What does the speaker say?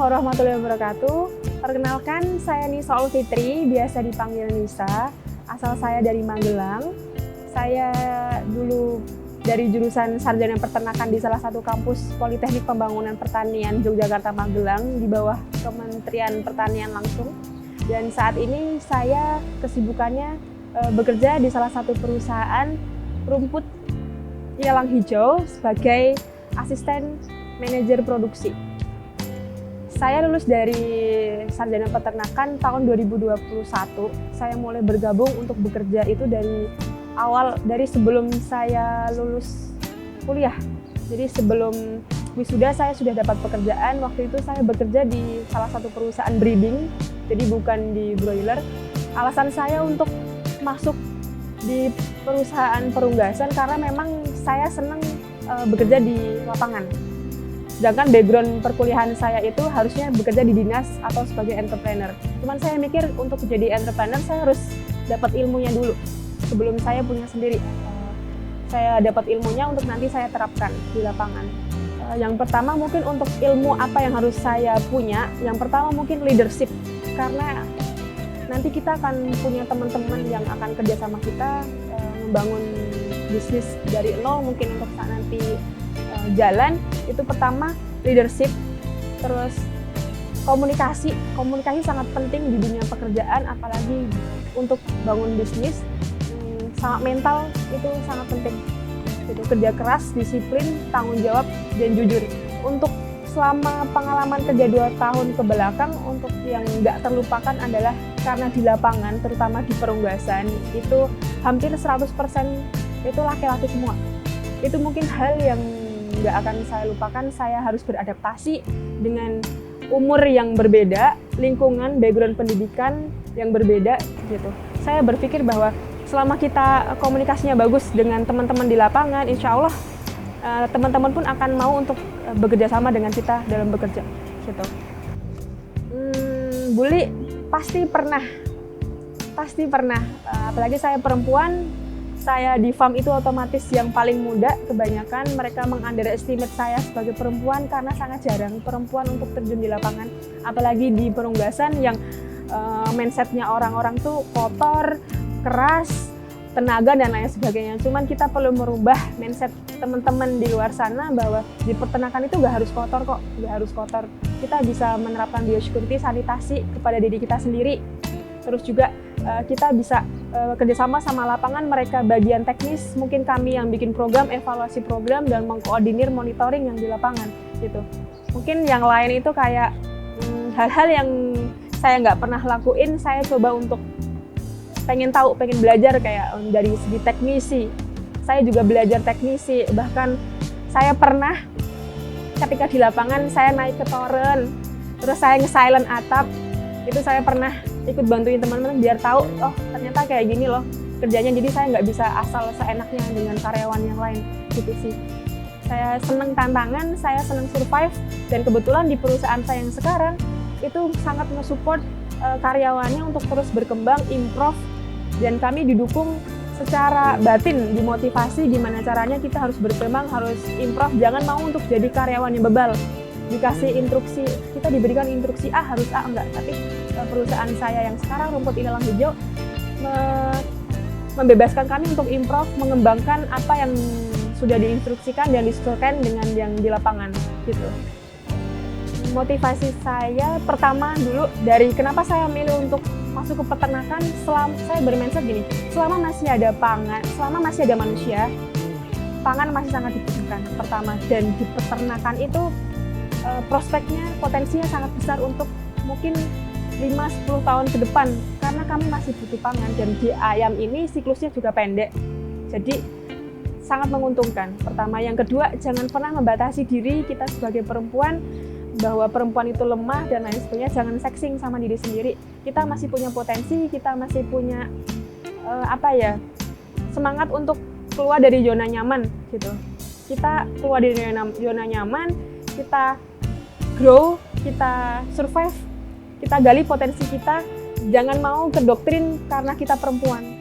warahmatullahi wabarakatuh. Perkenalkan, saya Nisa Ulfitri, biasa dipanggil Nisa. Asal saya dari Magelang. Saya dulu dari jurusan Sarjana Peternakan di salah satu kampus Politeknik Pembangunan Pertanian Yogyakarta Magelang di bawah Kementerian Pertanian langsung. Dan saat ini saya kesibukannya bekerja di salah satu perusahaan rumput ilalang hijau sebagai asisten manajer produksi. Saya lulus dari Sarjana Peternakan tahun 2021. Saya mulai bergabung untuk bekerja itu dari sebelum saya lulus kuliah. Jadi sebelum wisuda saya sudah dapat pekerjaan. Waktu itu saya bekerja di salah satu perusahaan breeding, jadi bukan di broiler. Alasan saya untuk masuk di perusahaan perunggasan karena memang saya senang bekerja di lapangan. Sedangkan background perkuliahan saya itu harusnya bekerja di dinas atau sebagai entrepreneur. Cuman saya mikir untuk jadi entrepreneur saya harus dapat ilmunya dulu sebelum saya punya sendiri. Saya dapat ilmunya untuk nanti saya terapkan di lapangan. Yang pertama mungkin untuk ilmu apa yang harus saya punya. Yang pertama mungkin leadership, karena nanti kita akan punya teman-teman yang akan kerja sama kita membangun bisnis dari nol mungkin untuk saat nanti jalan. Itu pertama leadership, terus komunikasi sangat penting di dunia pekerjaan, apalagi untuk bangun bisnis. Sama mental itu sangat penting, itu kerja keras, disiplin, tanggung jawab, dan jujur. Untuk selama pengalaman kerja 2 tahun ke belakang, untuk yang nggak terlupakan adalah karena di lapangan, terutama di perunggasan, itu hampir 100% itu laki-laki semua. Itu mungkin hal yang nggak akan saya lupakan. Saya harus beradaptasi dengan umur yang berbeda, lingkungan, background pendidikan yang berbeda gitu. Saya berpikir bahwa selama kita komunikasinya bagus dengan teman-teman di lapangan, insya Allah teman-teman pun akan mau untuk bekerja sama dengan kita dalam bekerja gitu. Bully pasti pernah, apalagi saya perempuan. Saya di farm itu otomatis yang paling muda, kebanyakan mereka meng-underestimate saya sebagai perempuan karena sangat jarang perempuan untuk terjun di lapangan. Apalagi di perunggasan yang mindsetnya orang-orang tuh kotor, keras, tenaga dan lain sebagainya. Cuman kita perlu merubah mindset teman-teman di luar sana bahwa di peternakan itu nggak harus kotor kok, nggak harus kotor. Kita bisa menerapkan biosecurity, sanitasi kepada diri kita sendiri. Terus juga kita bisa kerjasama sama lapangan, mereka bagian teknis, mungkin kami yang bikin program, evaluasi program, dan mengkoordinir monitoring yang di lapangan gitu. Mungkin yang lain itu kayak hal-hal yang saya nggak pernah lakuin, saya coba untuk pengen tahu, pengen belajar kayak dari segi teknisi. Saya juga belajar teknisi, bahkan saya pernah ketika di lapangan saya naik ke toren, terus saya nge-silent atap, itu saya pernah ikut bantuin teman-teman biar tahu, oh ternyata kayak gini loh kerjanya. Jadi saya nggak bisa asal seenaknya dengan karyawan yang lain gitu sih. Saya seneng tantangan, saya seneng survive, dan kebetulan di perusahaan saya yang sekarang itu sangat nge-support karyawannya untuk terus berkembang, improve, dan kami didukung secara batin, dimotivasi gimana caranya kita harus berkembang, harus improve, jangan mau untuk jadi karyawan yang bebal. Dikasih instruksi, kita diberikan instruksi A harus A, enggak. Tapi perusahaan saya yang sekarang rumput ilalang hijau membebaskan kami untuk improve, mengembangkan apa yang sudah diinstruksikan dan disesuaikan dengan yang di lapangan gitu. Motivasi saya pertama dulu dari kenapa saya milih untuk masuk ke peternakan, saya bermindset gini, selama masih ada pangan, selama masih ada manusia, pangan masih sangat dibutuhkan pertama. Dan di peternakan itu prospeknya, potensinya sangat besar untuk mungkin 5-10 tahun ke depan, karena kami masih butuh pangan, dan di ayam ini siklusnya juga pendek, jadi sangat menguntungkan. Pertama. Yang kedua, jangan pernah membatasi diri kita sebagai perempuan, bahwa perempuan itu lemah dan lain sebagainya. Jangan seksing sama diri sendiri, kita masih punya potensi, kita masih punya semangat untuk keluar dari zona nyaman gitu. Kita keluar dari zona nyaman, kita grow, kita survive, kita gali potensi kita. Jangan mau kedoktrin karena kita perempuan.